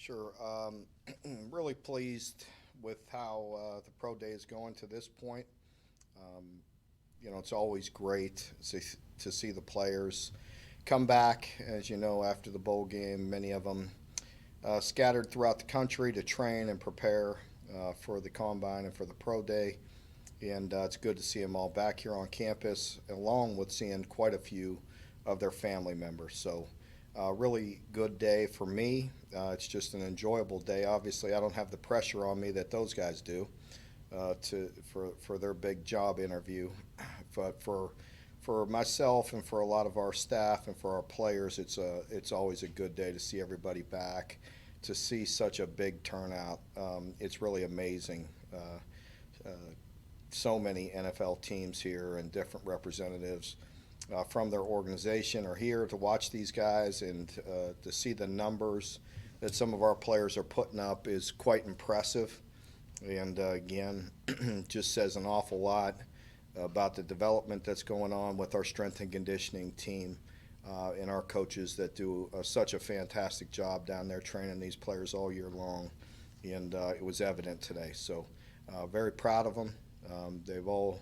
Sure. Really pleased with how the pro day is going to this point. Um, it's always great to see the players come back, as you know, after the bowl game. Many of them scattered throughout the country to train and prepare for the combine and for the pro day. And it's good to see them all back here on campus, along with seeing quite a few of their family members. So, really good day for me. It's just an enjoyable day. Obviously, I don't have the pressure on me that those guys do for their big job interview, but for myself and for a lot of our staff and for our players, it's always a good day to see everybody back, to see such a big turnout. It's really amazing. Uh, so many NFL teams here and different representatives from their organization are here to watch these guys, and to see the numbers that some of our players are putting up is quite impressive. And again, just says an awful lot about the development that's going on with our strength and conditioning team and our coaches that do such a fantastic job down there training these players all year long. And it was evident today. So very proud of them. They've all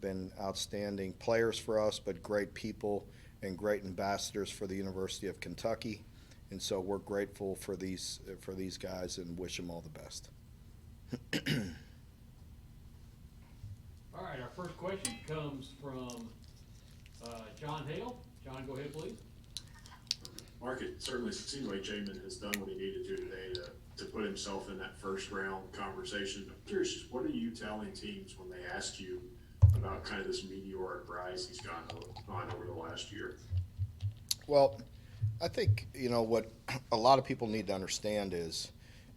been outstanding players for us, but great people and great ambassadors for the University of Kentucky. And so we're grateful for these guys and wish them all the best. All right, our first question comes from John Hale. John, go ahead, please. Mark, it certainly seems like Jamin has done what he needed to today to put himself in that first round conversation. I'm curious, just what are you telling teams when they ask you about kind of this meteoric rise he's gone on over the last year? Well, I think what a lot of people need to understand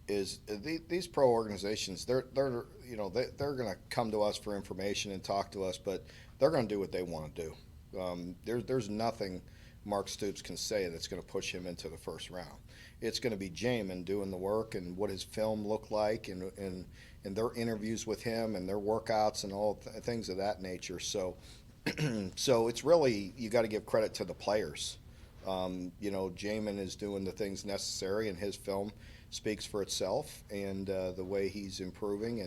these pro organizations, they're going to come to us for information and talk to us, but they're going to do what they want to do. There's nothing Mark Stoops can say that's going to push him into the first round. It's going to be Jamin doing the work and what his film looked like, and their interviews with him and their workouts and all things of that nature. So, so it's really, you got to give credit to the players. Jamin is doing the things necessary, and his film speaks for itself, and the way he's improving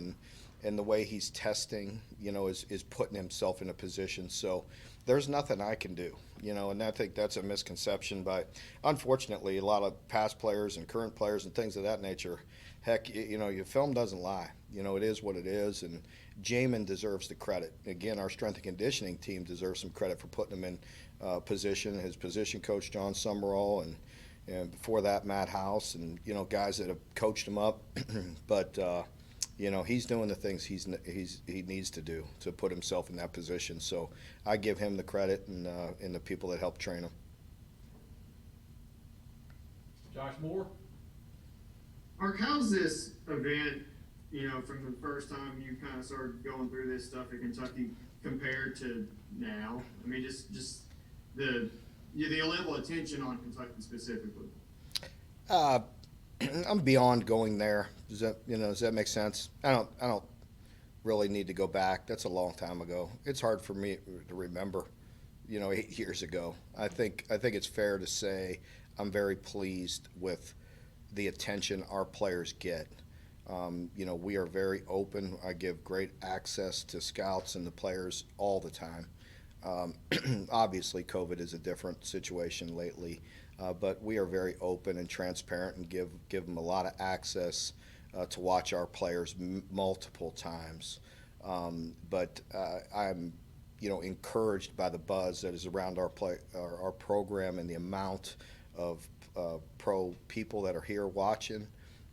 and the way he's testing, is putting himself in a position. So there's nothing I can do, and I think that's a misconception by, unfortunately, a lot of past players and current players and things of that nature. Heck, your film doesn't lie. It is what it is, and Jamin deserves the credit. Again, our strength and conditioning team deserves some credit for putting him in position. His position coach, John Summerall, and before that, Matt House, and guys that have coached him up. But he's doing the things he needs to do to put himself in that position. So I give him the credit, and the people that help train him. Josh Moore. Mark, how's this event, from the first time you kind of started going through this stuff at Kentucky compared to now? I mean, just the level of attention on Kentucky specifically. I'm beyond going there. Does that make sense? I don't really need to go back. That's a long time ago. It's hard for me to remember, 8 years ago. I think it's fair to say I'm very pleased with the attention our players get. We are very open. I give great access to scouts and the players all the time. Obviously, COVID is a different situation lately, but we are very open and transparent and give them a lot of access to watch our players multiple times. But I'm, encouraged by the buzz that is around our program and the amount of pro people that are here watching.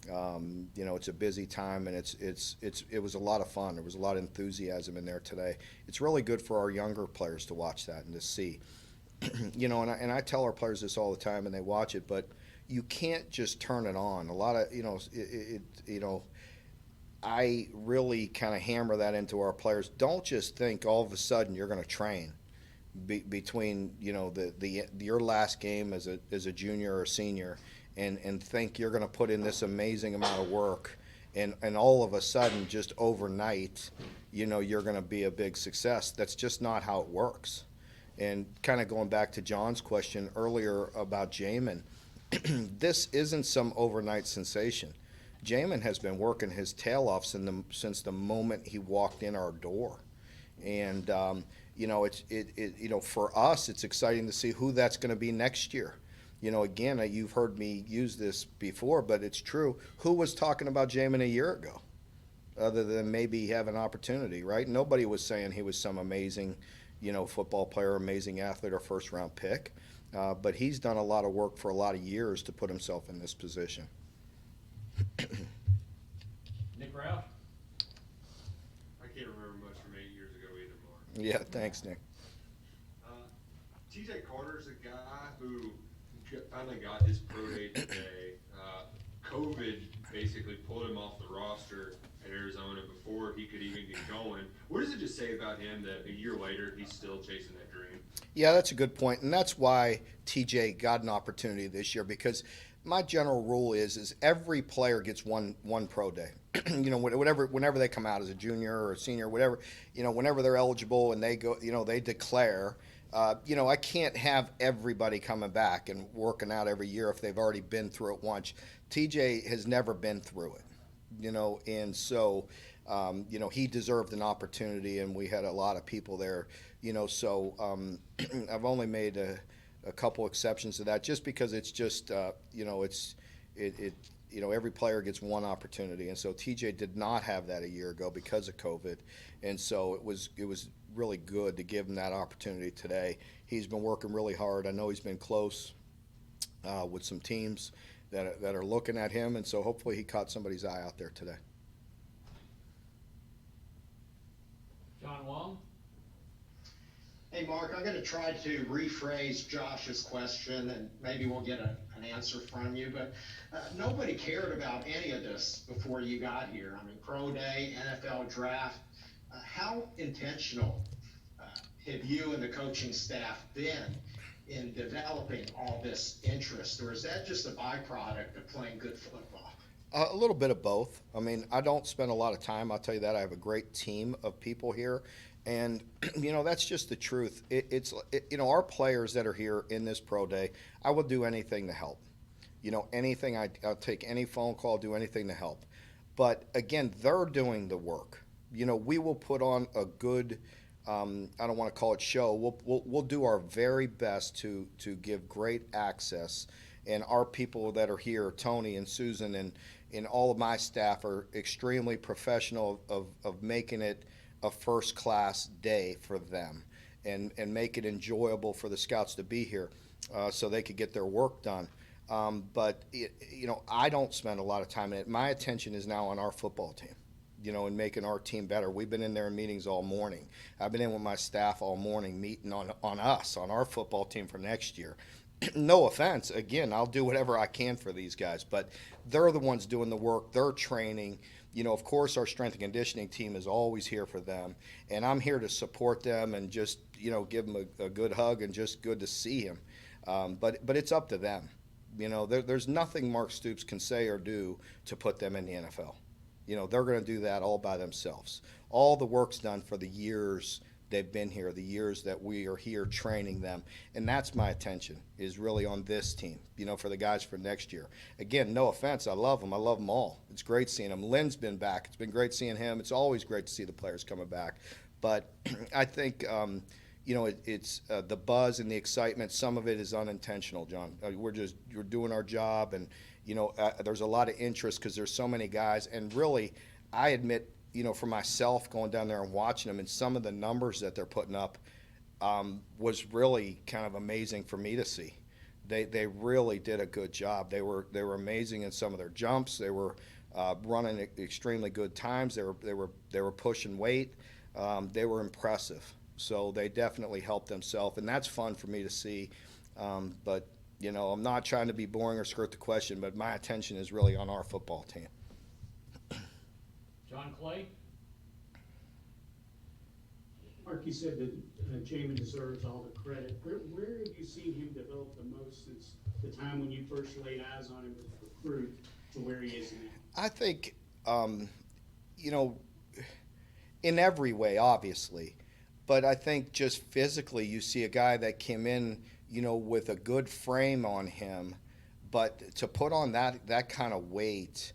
It's a busy time, and it was a lot of fun. There was a lot of enthusiasm in there today. It's really good for our younger players to watch that and to see. And I tell our players this all the time, and they watch it, but you can't just turn it on. A lot of, I really kind of hammer that into our players. Don't just think all of a sudden you're going to train between, your last game as a junior or senior, and think you're going to put in this amazing amount of work, and all of a sudden, just overnight, you're going to be a big success. That's just not how it works. And kind of going back to John's question earlier about Jamin, this isn't some overnight sensation. Jamin has been working his tail off since the moment he walked in our door. And, for us, it's exciting to see who that's going to be next year. Again, you've heard me use this before, but it's true. Who was talking about Jamin a year ago? Other than maybe have an opportunity, right? Nobody was saying he was some amazing, football player, amazing athlete, or first round pick. But he's done a lot of work for a lot of years to put himself in this position. Nick Roush? I can't remember much from 8 years ago either, Mark. Yeah, thanks, Nick. TJ Carter's a guy who finally got his pro day today. COVID basically pulled him off the roster at Arizona before he could even get going. What does it just say about him that a year later he's still chasing that dream? Yeah, that's a good point, and that's why TJ got an opportunity this year, because my general rule is every player gets one pro day. Whenever they come out as a junior or a senior, whatever, whenever they're eligible and they go, they declare. I can't have everybody coming back and working out every year if they've already been through it once. TJ has never been through it, and so, he deserved an opportunity, and we had a lot of people there, so I've only made a couple exceptions to that just because it's just, every player gets one opportunity, and so TJ did not have that a year ago because of COVID, and so it was really good to give him that opportunity today. He's been working really hard. I know he's been close with some teams that are looking at him, and so hopefully he caught somebody's eye out there today. John Wong? Hey, Mark, I'm going to try to rephrase Josh's question, and maybe we'll get an answer from you. But nobody cared about any of this before you got here. I mean, pro day, NFL draft. How intentional have you and the coaching staff been in developing all this interest, or is that just a byproduct of playing good football? A little bit of both. I mean, I don't spend a lot of time. I'll tell you that. I have a great team of people here. And, that's just the truth. Our players that are here in this pro day, I will do anything to help. Anything, I'll take any phone call, do anything to help. But, again, they're doing the work. We will put on a good, I don't want to call it show. We'll do our very best to give great access. And our people that are here, Tony and Susan and all of my staff, are extremely professional of making it a first-class day for them and make it enjoyable for the scouts to be here so they could get their work done. But I don't spend a lot of time in it. My attention is now on our football team, and making our team better. We've been in there in meetings all morning. I've been in with my staff all morning meeting on our football team for next year. No offense. Again, I'll do whatever I can for these guys, but they're the ones doing the work. They're training. Of course, our strength and conditioning team is always here for them, and I'm here to support them and just, give them a good hug and just good to see him. But it's up to them. There's nothing Mark Stoops can say or do to put them in the NFL. They're going to do that all by themselves. All the work's done for the years they've been here, the years that we are here training them. And that's my attention, is really on this team, for the guys for next year. Again, no offense. I love them. I love them all. It's great seeing them. Lynn's been back. It's been great seeing him. It's always great to see the players coming back. But I think, it's the buzz and the excitement. Some of it is unintentional, John. We're doing our job, and, there's a lot of interest because there's so many guys. And really, I admit, for myself, going down there and watching them, and some of the numbers that they're putting up was really kind of amazing for me to see. They really did a good job. They were amazing in some of their jumps. They were running extremely good times. They were pushing weight. They were impressive. So they definitely helped themselves, and that's fun for me to see. But I'm not trying to be boring or skirt the question, but my attention is really on our football team. John Clay? Mark, you said that Jamin deserves all the credit. Where have you seen him develop the most since the time when you first laid eyes on him as a recruit to where he is now? I think, in every way, obviously. But I think just physically, you see a guy that came in, with a good frame on him, But to put on that kind of weight,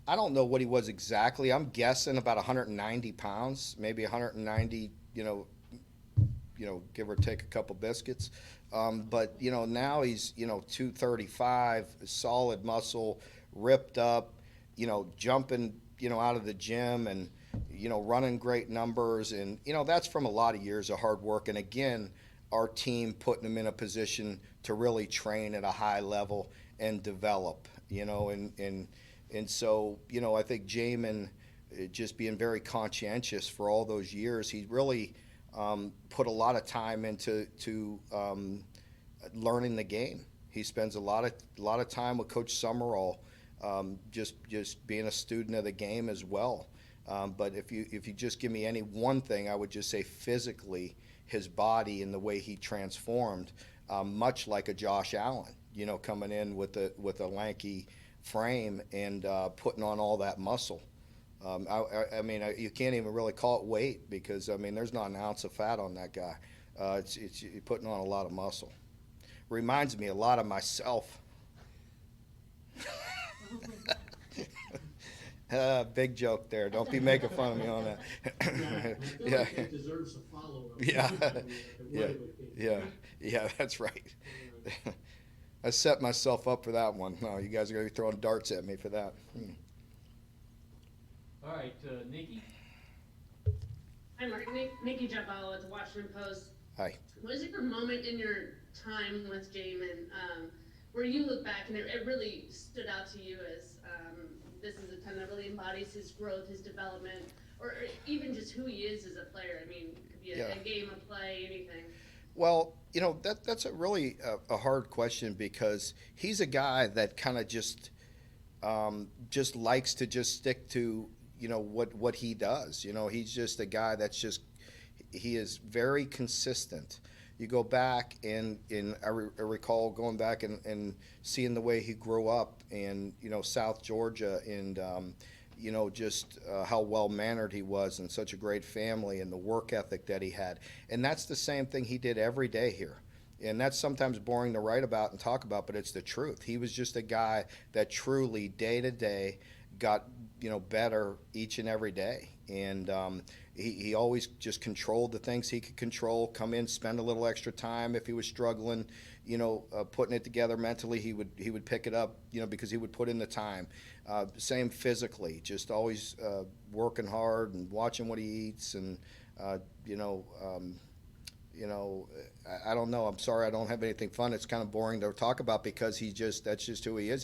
I don't know what he was exactly. I'm guessing about 190 pounds, maybe 190, give or take a couple biscuits. But now he's 235, solid muscle, ripped up, jumping out of the gym and running great numbers, and that's from a lot of years of hard work. And again, our team putting him in a position to really train at a high level and develop. And so I think Jamin, just being very conscientious for all those years, he really put a lot of time into learning the game. He spends a lot of time with Coach Summerall, just being a student of the game as well. But if you just give me any one thing, I would just say physically, his body and the way he transformed, much like a Josh Allen, coming in with a lanky frame and putting on all that muscle. I mean, you can't even really call it weight because there's not an ounce of fat on that guy. It's you're putting on a lot of muscle. Reminds me a lot of myself. Big joke there. Don't be making fun of me on that. Yeah, I feel like that deserves a follow-up. Yeah, that's right. I set myself up for that one. No, you guys are going to be throwing darts at me for that. All right, Nikki? Hi, Mark. Nikki Jabala at the Washington Post. Hi. Was there a moment in your time with Jamin where you look back and it really stood out to you as this is a ton that really embodies his growth, his development, or even just who he is as a player? I mean, it could be a game, a play, anything. Well, that's a really a hard question because he's a guy that kind of just likes to just stick to what he does. He's just a guy he is very consistent. You go back and I recall going back and seeing the way he grew up in South Georgia and just how well mannered he was and such a great family and the work ethic that he had. And that's the same thing he did every day here. And that's sometimes boring to write about and talk about, but it's the truth. He was just a guy that truly day to day got better each and every day. And he always just controlled the things he could control, come in, spend a little extra time. If he was struggling, putting it together mentally, he would pick it up, because he would put in the time. Same physically, just always working hard and watching what he eats. And, I don't know. I'm sorry I don't have anything fun. It's kind of boring to talk about because that's just who he is.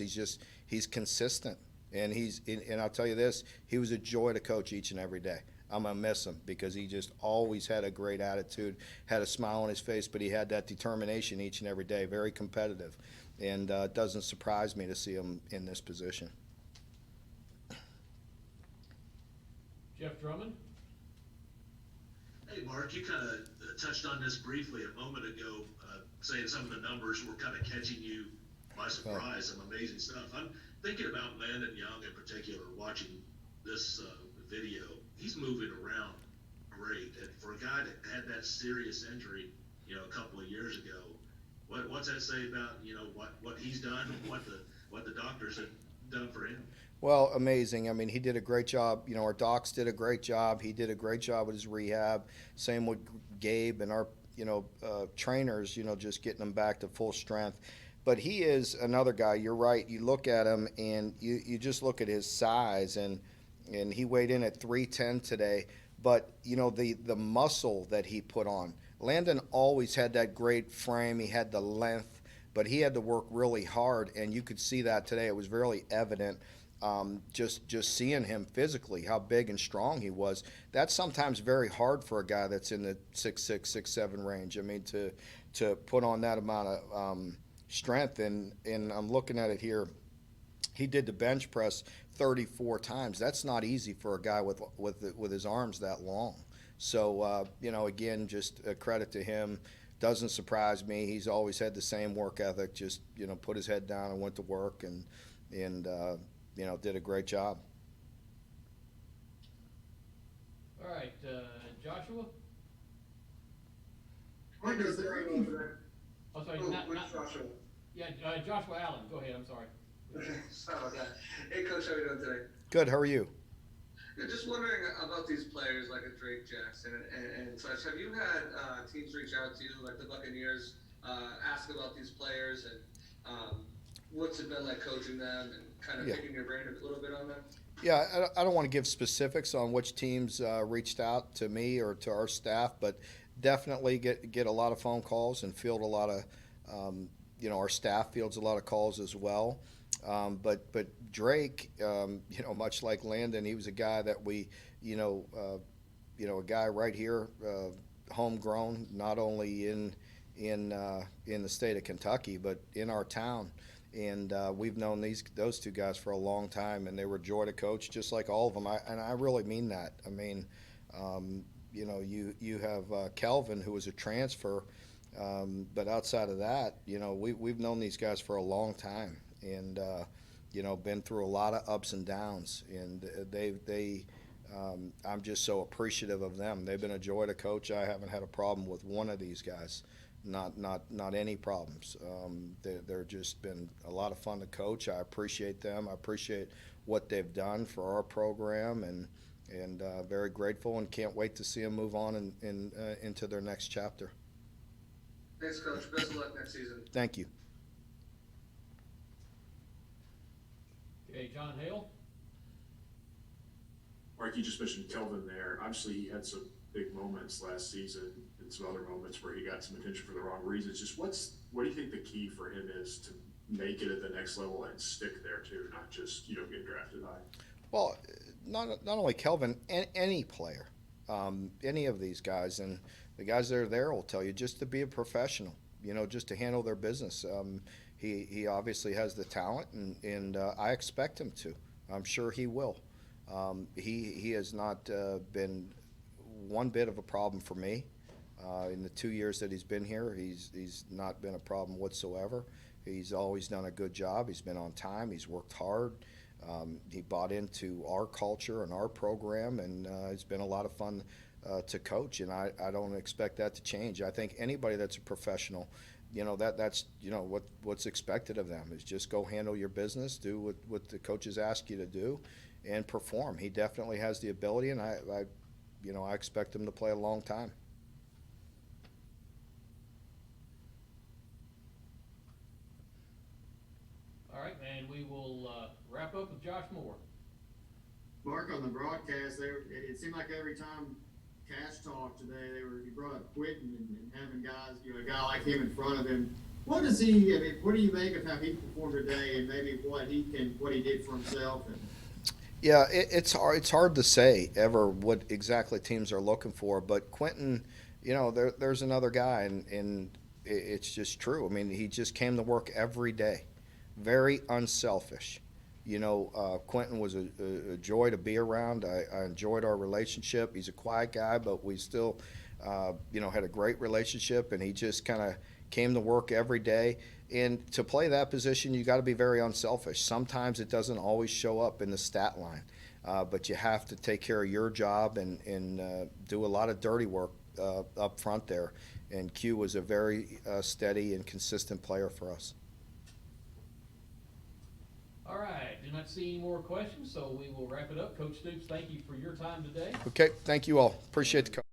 He's consistent. And and I'll tell you this, he was a joy to coach each and every day. I'm going to miss him because he just always had a great attitude, had a smile on his face, but he had that determination each and every day, very competitive. And it doesn't surprise me to see him in this position. Jeff Drummond? Hey, Mark, you kind of touched on this briefly a moment ago, saying some of the numbers were kind of catching you by surprise, some amazing stuff. I'm thinking about Landon Young in particular, watching this video. He's moving around great. And for a guy that had that serious injury, a couple of years ago, what's that say about, what he's done and what the doctors have done for him? Well, amazing. I mean, he did a great job. Our docs did a great job. He did a great job with his rehab. Same with Gabe and our, trainers, just getting him back to full strength. But he is another guy. You're right. You look at him and you just look at his size and he weighed in at 310 today. But, the muscle that he put on. Landon always had that great frame. He had the length, but he had to work really hard. And you could see that today. It was really evident. Just seeing him physically, how big and strong he was. That's sometimes very hard for a guy that's in the 6'6", 6'7" range. I mean, to put on that amount of strength. And I'm looking at it here. He did the bench press 34 times. That's not easy for a guy with his arms that long. So, again, just a credit to him. Doesn't surprise me. He's always had the same work ethic. Just, put his head down and went to work and did a great job. All right, Joshua? Mark, is there any? Oh, sorry, Oh, not Joshua. Yeah, Joshua Allen, go ahead, I'm sorry. Sorry about that. Hey, Coach, how are you doing today? Good. How are you? Yeah, just wondering about these players like a Drake Jackson and such. Have you had teams reach out to you, like the Buccaneers, ask about these players and what's it been like coaching them and kind of Yeah. picking your brain a little bit on them? Yeah, I don't want to give specifics on which teams reached out to me or to our staff, but definitely get a lot of phone calls and field a lot of, our staff fields a lot of calls as well. But Drake, much like Landon, he was a guy that we, a guy right here, homegrown, not only in the state of Kentucky, but in our town. And we've known those two guys for a long time, and they were a joy to coach, just like all of them. And I really mean that. I mean, you have Kelvin, who was a transfer, but outside of that, we've known these guys for a long time, and been through a lot of ups and downs. And I'm just so appreciative of them. They've been a joy to coach. I haven't had a problem with one of these guys. Not any problems. They're just been a lot of fun to coach. I appreciate them. I appreciate what they've done for our program, and very grateful, and can't wait to see them move on into their next chapter. Thanks, Coach. Best of luck next season. Thank you. Okay, John Hale? Mark, you just mentioned Kelvin there. Obviously, he had some big moments last season and some other moments where he got some attention for the wrong reasons. Just what do you think the key for him is to make it at the next level and stick there too, not just, get drafted high? Well, not only Kelvin, any player, any of these guys, and the guys that are there will tell you just to be a professional, just to handle their business. He obviously has the talent, and I expect him to. I'm sure he will. He has not been one bit of a problem for me. In the 2 years that he's been here, he's not been a problem whatsoever. He's always done a good job. He's been on time. He's worked hard. He bought into our culture and our program, and it's been a lot of fun to coach, and I don't expect that to change. I think anybody that's a professional, that's what's expected of them is just go handle your business, do what the coaches ask you to do, and perform. He definitely has the ability, and I expect him to play a long time. All right, and we will wrap up with Josh Moore. Mark, on the broadcast, it seemed like every time Cash talked today, he brought up quitting and having guys, a guy like him in front of him. What do you make of how he performed today, and maybe what he did for himself? Yeah, it's hard to say ever what exactly teams are looking for, but Quentin, there's another guy, and it's just true. I mean, he just came to work every day, very unselfish. Quentin was a joy to be around. I enjoyed our relationship. He's a quiet guy, but we still, had a great relationship, and he just kind of came to work every day. And to play that position, you got to be very unselfish. Sometimes it doesn't always show up in the stat line, but you have to take care of your job and do a lot of dirty work up front there. And Q was a very steady and consistent player for us. All right, do not see any more questions, so we will wrap it up. Coach Stoops, thank you for your time today. Okay, thank you all. Appreciate the call.